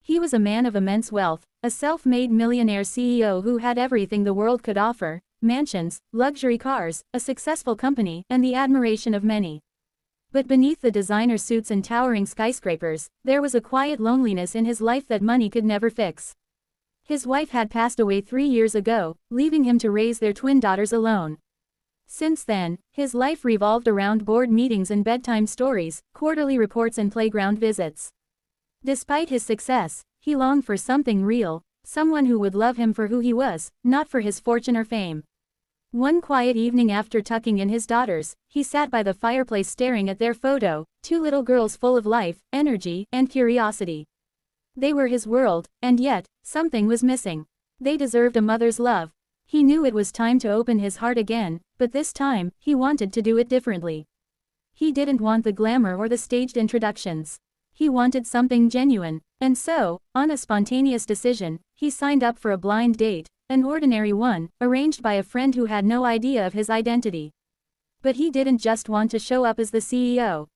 He was a man of immense wealth, a self-made millionaire CEO who had everything the world could offer: mansions, luxury cars, a successful company, and the admiration of many. But beneath the designer suits and towering skyscrapers, there was a quiet loneliness in his life that money could never fix. His wife had passed away 3 years ago, leaving him to raise their twin daughters alone. Since then, his life revolved around board meetings and bedtime stories, quarterly reports and playground visits. Despite his success, he longed for something real, someone who would love him for who he was, not for his fortune or fame. One quiet evening after tucking in his daughters, he sat by the fireplace staring at their photo, 2 little girls full of life, energy, and curiosity. They were his world, and yet, something was missing. They deserved a mother's love. He knew it was time to open his heart again, but this time, he wanted to do it differently. He didn't want the glamour or the staged introductions. He wanted something genuine, and so, on a spontaneous decision, he signed up for a blind date, an ordinary one, arranged by a friend who had no idea of his identity. But he didn't just want to show up as the CEO.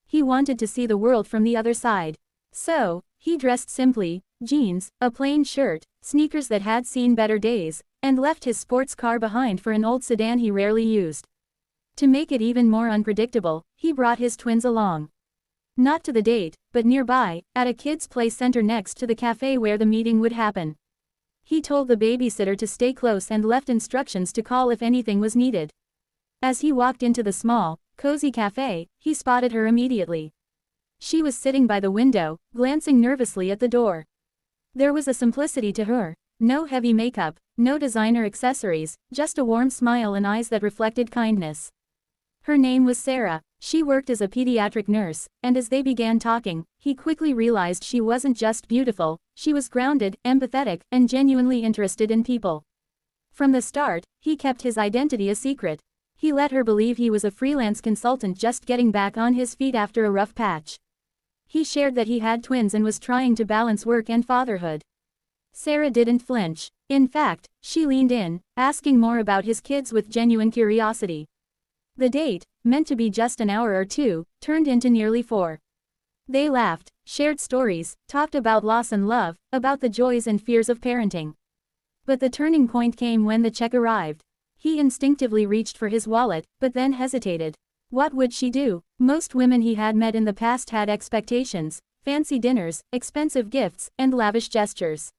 He wanted to see the world from the other side. So, he dressed simply: jeans, a plain shirt, sneakers that had seen better days, and left his sports car behind for an old sedan he rarely used. To make it even more unpredictable, he brought his twins along. Not to the date, but nearby, at a kids' play center next to the cafe where the meeting would happen. He told the babysitter to stay close and left instructions to call if anything was needed. As he walked into the small, cozy cafe, he spotted her immediately. She was sitting by the window, glancing nervously at the door. There was a simplicity to her. No heavy makeup, no designer accessories, just a warm smile and eyes that reflected kindness. Her name was Sarah. She worked as a pediatric nurse, and as they began talking, he quickly realized she wasn't just beautiful, she was grounded, empathetic, and genuinely interested in people. From the start, he kept his identity a secret. He let her believe he was a freelance consultant just getting back on his feet after a rough patch. He shared that he had twins and was trying to balance work and fatherhood. Sarah didn't flinch. In fact, she leaned in, asking more about his kids with genuine curiosity. The date, meant to be just an hour or two, turned into nearly 4. They laughed, shared stories, talked about loss and love, about the joys and fears of parenting. But the turning point came when the check arrived. He instinctively reached for his wallet, but then hesitated. What would she do? Most women he had met in the past had expectations: fancy dinners, expensive gifts, and lavish gestures.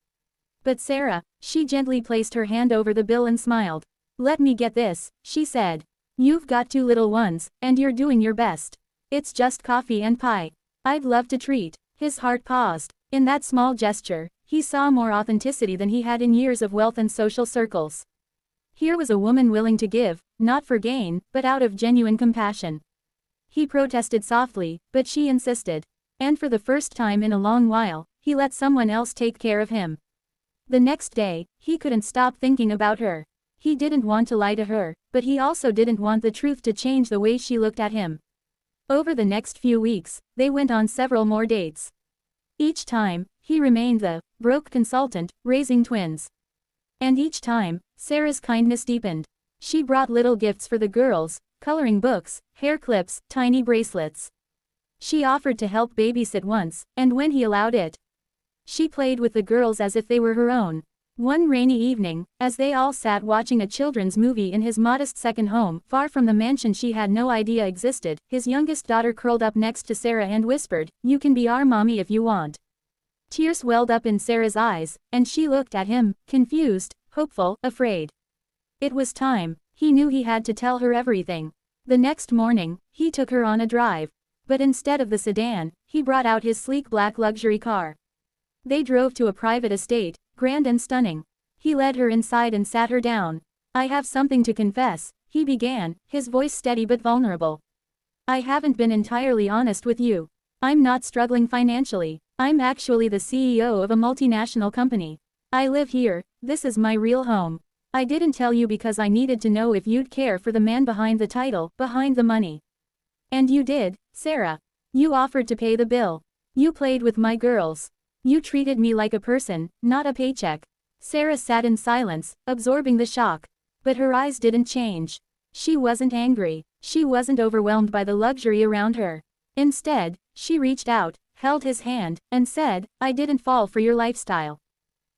But Sarah, she gently placed her hand over the bill and smiled. "Let me get this," she said. "You've got 2 little ones, and you're doing your best. It's just coffee and pie. I'd love to treat." His heart paused. In that small gesture, he saw more authenticity than he had in years of wealth and social circles. Here was a woman willing to give, not for gain, but out of genuine compassion. He protested softly, but she insisted. And for the first time in a long while, he let someone else take care of him. The next day, he couldn't stop thinking about her. He didn't want to lie to her, but he also didn't want the truth to change the way she looked at him. Over the next few weeks, they went on several more dates. Each time, he remained the broke consultant, raising twins. And each time, Sarah's kindness deepened. She brought little gifts for the girls: coloring books, hair clips, tiny bracelets. She offered to help babysit once, and when he allowed it, she played with the girls as if they were her own. One rainy evening, as they all sat watching a children's movie in his modest second home, far from the mansion she had no idea existed, his youngest daughter curled up next to Sarah and whispered, "You can be our mommy if you want." Tears welled up in Sarah's eyes, and she looked at him, confused, hopeful, afraid. It was time. He knew he had to tell her everything. The next morning, he took her on a drive. But instead of the sedan, he brought out his sleek black luxury car. They drove to a private estate, grand and stunning. He led her inside and sat her down. "I have something to confess," he began, his voice steady but vulnerable. "I haven't been entirely honest with you. I'm not struggling financially. I'm actually the CEO of a multinational company. I live here, this is my real home. I didn't tell you because I needed to know if you'd care for the man behind the title, behind the money. And you did, Sarah. You offered to pay the bill. You played with my girls. You treated me like a person, not a paycheck." Sarah sat in silence, absorbing the shock. But her eyes didn't change. She wasn't angry. She wasn't overwhelmed by the luxury around her. Instead, she reached out, held his hand, and said, "I didn't fall for your lifestyle.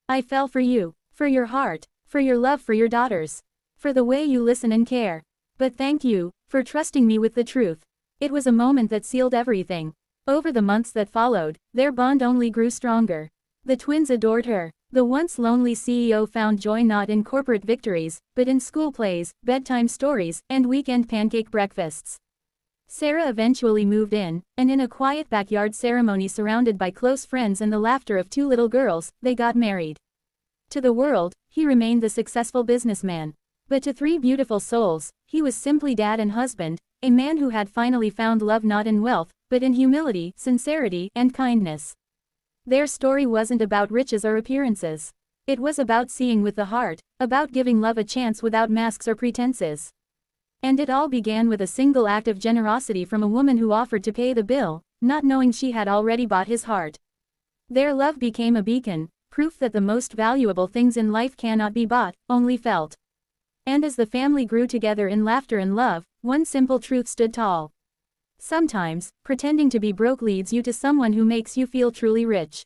I fell for you, for your heart, for your love for your daughters, for the way you listen and care. But thank you, for trusting me with the truth." It was a moment that sealed everything. Over the months that followed, their bond only grew stronger. The twins adored her. The once lonely CEO found joy not in corporate victories, but in school plays, bedtime stories, and weekend pancake breakfasts. Sarah eventually moved in, and in a quiet backyard ceremony surrounded by close friends and the laughter of two little girls, they got married. To the world, he remained the successful businessman. But to three beautiful souls, he was simply dad and husband, a man who had finally found love not in wealth, but in humility, sincerity, and kindness. Their story wasn't about riches or appearances. It was about seeing with the heart, about giving love a chance without masks or pretenses. And it all began with a single act of generosity from a woman who offered to pay the bill, not knowing she had already bought his heart. Their love became a beacon, proof that the most valuable things in life cannot be bought, only felt. And as the family grew together in laughter and love, one simple truth stood tall. Sometimes, pretending to be broke leads you to someone who makes you feel truly rich.